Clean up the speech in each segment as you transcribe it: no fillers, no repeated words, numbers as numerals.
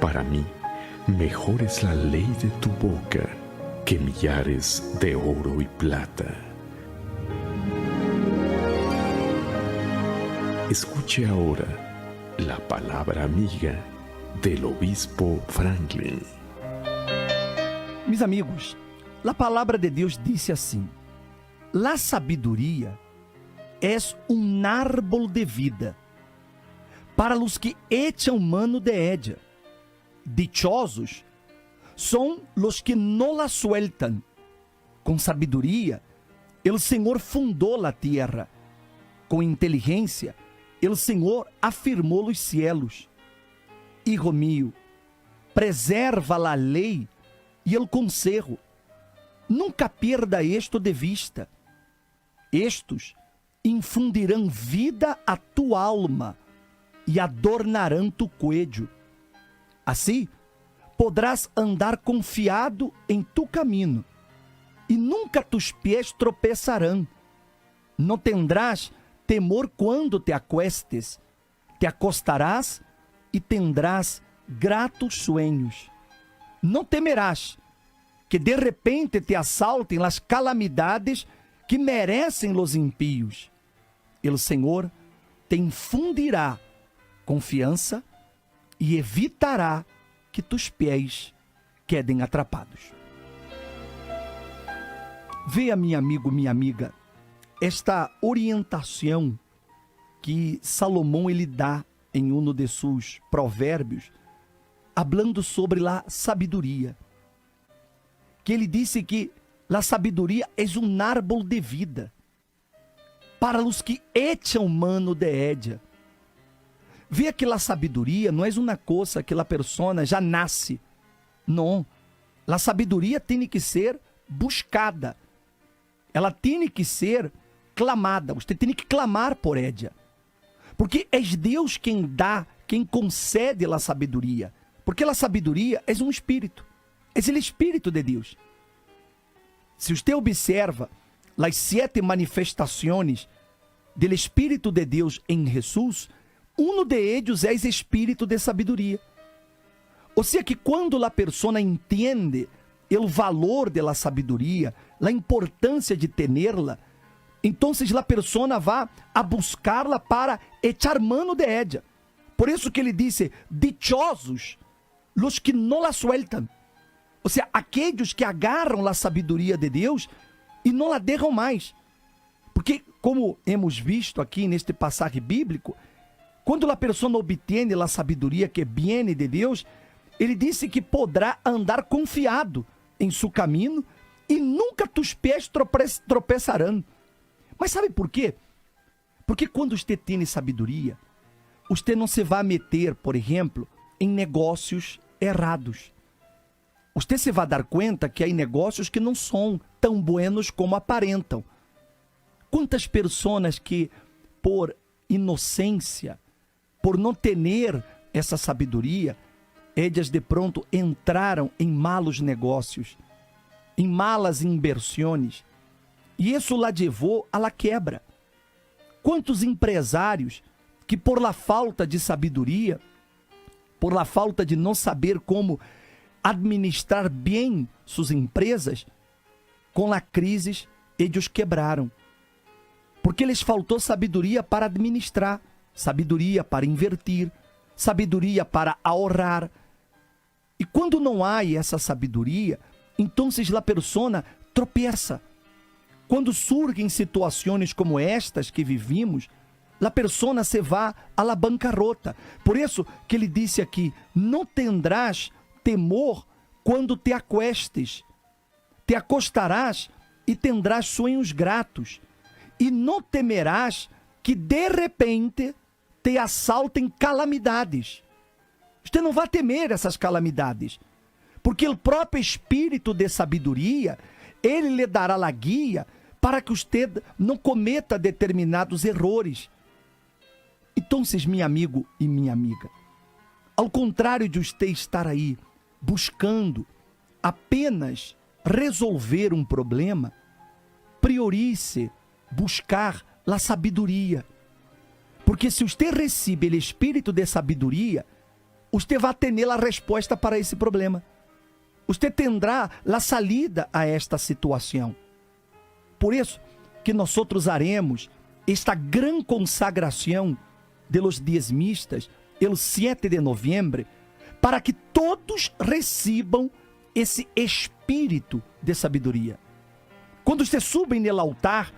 Para mí, mejor es la ley de tu boca que millares de oro y plata. Escuche ahora la palabra amiga del obispo Franklin. Mis amigos, a palavra de Deus disse assim: La sabiduria es um árbol de vida para os que echan mano de ella. Dichosos são os que não la sueltan. Com sabedoria, o Senhor fundou a terra. Com inteligência, o Senhor afirmou os cielos. Hijo mío, preserva a lei e o conselho. Nunca perda isto de vista. Estos infundirão vida a tu alma e adornarão tu cuello. Assim, podrás andar confiado em tu caminho, e nunca tus pés tropeçarão. Não tendrás temor quando te acuestes, te acostarás e tendrás gratos sueños. Não temerás que de repente te assaltem as calamidades que merecem os impíos. O Senhor te infundirá confiança e evitará que tus pés quedem atrapados. Veja, meu amigo, minha amiga, esta orientação que Salomão ele dá em um de seus provérbios, hablando sobre a sabedoria. Que ele disse que a sabedoria é um árbol de vida para os que echan mano de ella. Vê que a sabedoria não é uma coisa que a persona já nasce. Não. A sabedoria tem que ser buscada. Ela tem que ser clamada. Você tem que clamar por ella. Porque é Deus quem dá, quem concede a sabedoria. Porque a sabedoria é um espírito. É o Espírito de Deus. Se você observa as 7 manifestações do Espírito de Deus em Jesus, um de eles é o espírito de sabedoria. Ou seja, que quando a pessoa entende o valor da sabedoria, a importância de tê-la, então a pessoa vai a buscá-la para echar mano de ella. Por isso que ele disse: dichosos os que não la sueltan. Ou seja, aqueles que agarram a sabedoria de Deus e não la deixam mais. Porque, como hemos visto aqui neste passagem bíblico, quando a pessoa obtém a sabedoria que viene de Deus, ele disse que poderá andar confiado em seu caminho e nunca tus pés tropeçarão. Mas sabe por quê? Porque quando você tem sabedoria, você não se vai meter, por exemplo, em negócios errados. Você se vai dar conta que há negócios que não são tão buenos como aparentam. Quantas pessoas que, por inocência, por não ter essa sabedoria, elas de pronto entraram em malos negócios, em malas inversões, e isso la levou à quebra. Quantos empresários que por la falta de sabedoria, por la falta de não saber como administrar bem suas empresas, com a crise, eles quebraram. Porque lhes faltou sabedoria para administrar, sabedoria para invertir, sabedoria para ahorrar. E quando não há essa sabedoria, então a pessoa tropeça. Quando surgem situações como estas que vivimos, a pessoa se vai à la bancarrota. Por isso que ele disse aqui: não tendrás temor quando te acuestes, te acostarás e tendrás sonhos gratos, e não temerás que de repente te assaltem calamidades. Você não vai temer essas calamidades, porque o próprio Espírito de sabedoria, ele lhe dará a guia para que você não cometa determinados erros. Então, meu amigo e minha amiga, ao contrário de você estar aí buscando apenas resolver um problema, priorize buscar a sabedoria. Porque se você recebe o espírito de sabedoria, usted va a tener la respuesta para esse problema. Usted tendrá la salida a esta situação. Por isso que nós haremos esta gran consagração de los diezmistas, el 7 de novembro, para que todos recebam esse espírito de sabedoria. Quando você subem no altar,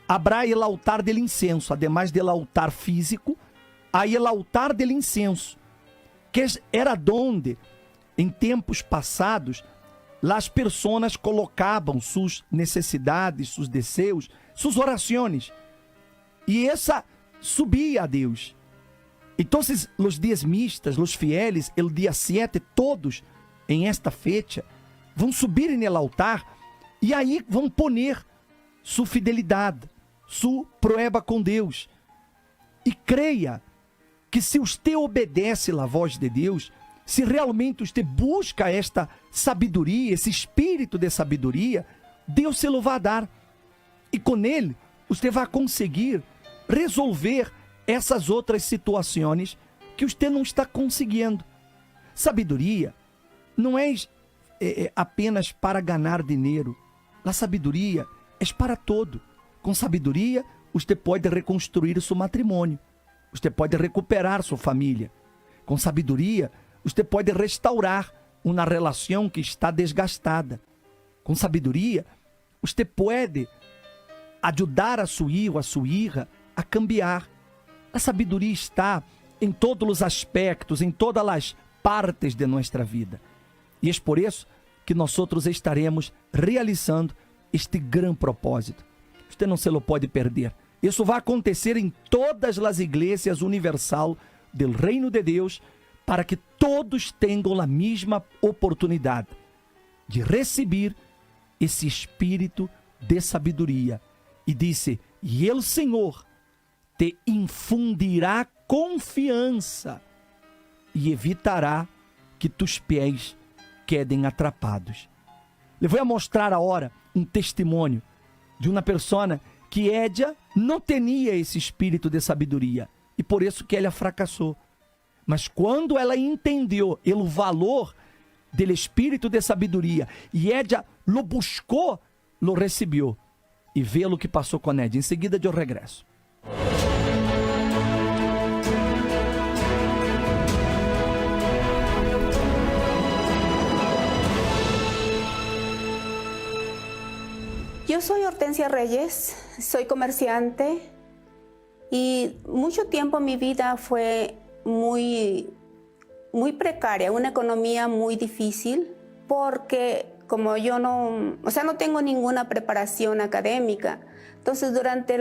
habrá o altar do incenso, además do altar físico, há o altar do incenso, que era donde, em tempos passados, as pessoas colocavam suas necessidades, seus desejos, suas orações, e essa subia a Deus. Então, os diezmistas, os fieles, el dia 7, todos em esta fecha, vão subir no altar e aí vão poner sua fidelidade, sua prueba com Deus. E creia que se você obedece à voz de Deus, se realmente você busca esta sabedoria, esse espírito de sabedoria, Deus se lo vai dar. E com ele, você vai conseguir resolver essas outras situações que você não está conseguindo. Sabedoria não é apenas para ganhar dinheiro. A sabedoria é para todo. Com sabedoria, você pode reconstruir seu matrimônio. Você pode recuperar sua família. Com sabedoria, você pode restaurar uma relação que está desgastada. Com sabedoria, você pode ajudar a seu filho, a sua filha, a cambiar. A sabedoria está em todos os aspectos, em todas as partes de nossa vida. E é por isso que nós estaremos realizando este grande propósito. Você não se lo pode perder. Isso vai acontecer em todas as igrejas universal do Reino de Deus, para que todos tenham a mesma oportunidade de receber esse espírito de sabedoria. E disse: e o Senhor te infundirá confiança e evitará que tus pés quedem atrapados. Le vou mostrar agora um testemunho de uma pessoa que ella não tinha esse espírito de sabedoria e por isso que ela fracassou. Mas quando ela entendeu o valor do espírito de sabedoria e ella lo buscou, lo recebeu. E vê o que passou com ela. Em seguida eu regresso. Yo soy Hortensia Reyes, soy comerciante y mucho tiempo mi vida fue muy precaria, una economía muy difícil, porque como yo no tengo ninguna preparación académica, entonces durante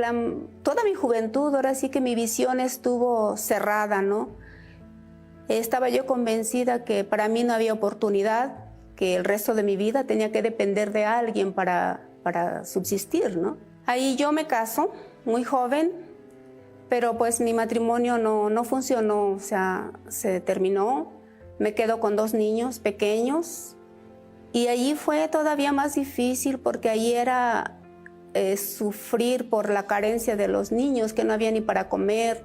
toda mi juventud, ahora sí que mi visión estuvo cerrada, ¿no? Estaba yo convencida que para mí no había oportunidad, que el resto de mi vida tenía que depender de alguien para subsistir, ¿no? Ahí yo me caso, muy joven, pero pues mi matrimonio no funcionó, o sea, se terminó. Me quedo con 2 niños pequeños y allí fue todavía más difícil porque allí era sufrir por la carencia de los niños, que no había ni para comer,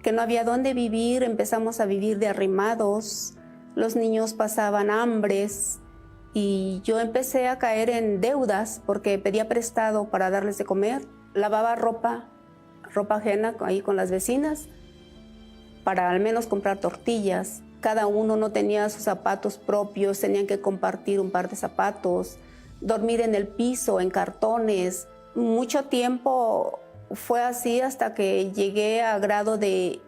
que no había dónde vivir. Empezamos a vivir de arrimados, los niños pasaban hambres. Y yo empecé a caer en deudas porque pedía prestado para darles de comer. Lavaba ropa ajena ahí con las vecinas para al menos comprar tortillas. Cada uno no tenía sus zapatos propios, tenían que compartir un par de zapatos. Dormir en el piso, en cartones. Mucho tiempo fue así hasta que llegué a grado de...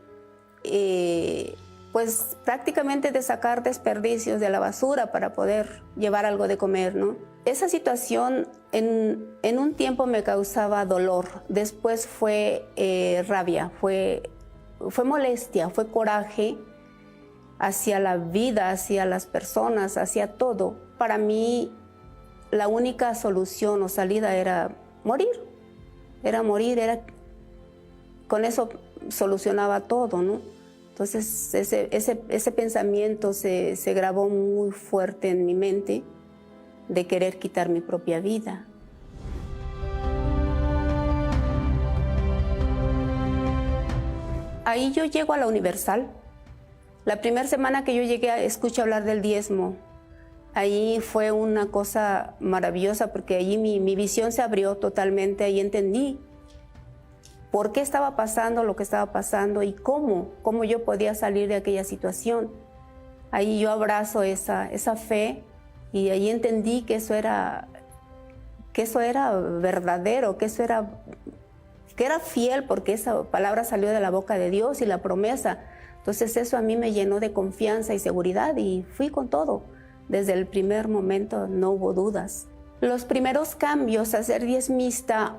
pues prácticamente de sacar desperdicios de la basura para poder llevar algo de comer, ¿no? Esa situación en un tiempo me causaba dolor, después fue rabia, fue molestia, fue coraje hacia la vida, hacia las personas, hacia todo. Para mí la única solución o salida era morir, con eso solucionaba todo, ¿no? Entonces ese pensamiento se grabó muy fuerte en mi mente de querer quitar mi propia vida. Ahí yo llego a la Universal La primera semana que yo llegué, escuché hablar del diezmo. Ahí fue una cosa maravillosa porque ahí mi visión se abrió totalmente, ahí entendí por qué estaba pasando lo que estaba pasando y cómo yo podía salir de aquella situación. Ahí yo abrazo esa fe y ahí entendí que eso era verdadero, que era fiel, porque esa palabra salió de la boca de Dios y la promesa. Entonces eso a mí me llenó de confianza y seguridad y fui con todo. Desde el primer momento no hubo dudas. Los primeros cambios a ser diezmista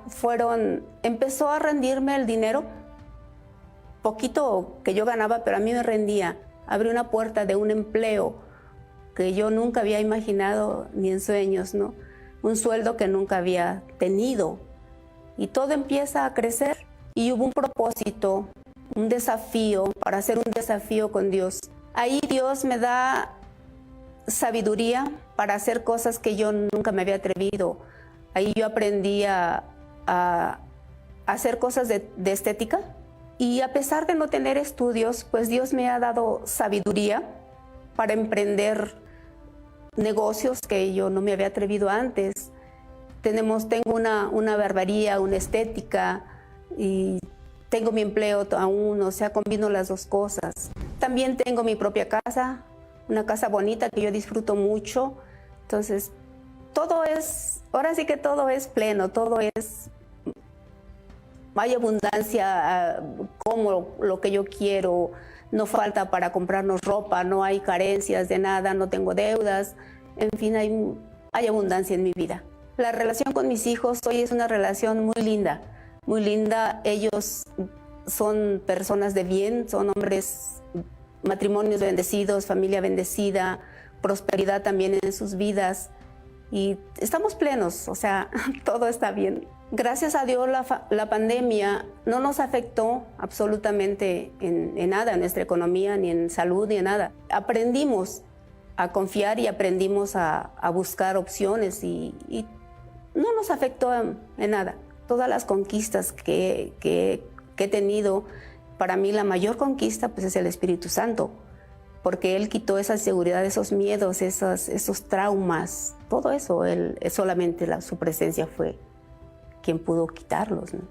empezó a rendirme el dinero, poquito que yo ganaba, pero a mí me rendía. Abrí una puerta de un empleo que yo nunca había imaginado ni en sueños, ¿no? Un sueldo que nunca había tenido. Y todo empieza a crecer y hubo un propósito, un desafío, para hacer un desafío con Dios. Ahí Dios me da sabiduría para hacer cosas que yo nunca me había atrevido. Ahí yo aprendí a hacer cosas de estética y a pesar de no tener estudios, pues Dios me ha dado sabiduría para emprender negocios que yo no me había atrevido antes. Tengo una barbería, una estética y tengo mi empleo aún, o sea, combino las dos cosas. También tengo mi propia casa, una casa bonita que yo disfruto mucho. Entonces, ahora sí que todo es pleno, hay abundancia, como lo que yo quiero, no falta para comprarnos ropa, no hay carencias de nada, no tengo deudas, en fin, hay abundancia en mi vida. La relación con mis hijos hoy es una relación muy linda, ellos son personas de bien, son hombres, matrimonios bendecidos, familia bendecida, prosperidad también en sus vidas y estamos plenos, o sea, todo está bien. Gracias a Dios la pandemia no nos afectó absolutamente en nada, en nuestra economía, ni en salud, ni en nada. Aprendimos a confiar y aprendimos a buscar opciones y no nos afectó en nada. Todas las conquistas que he tenido, para mí la mayor conquista pues, es el Espíritu Santo, porque Él quitó esa inseguridad, esos miedos, esos traumas, todo eso, solamente su presencia fue quien pudo quitarlos, ¿no?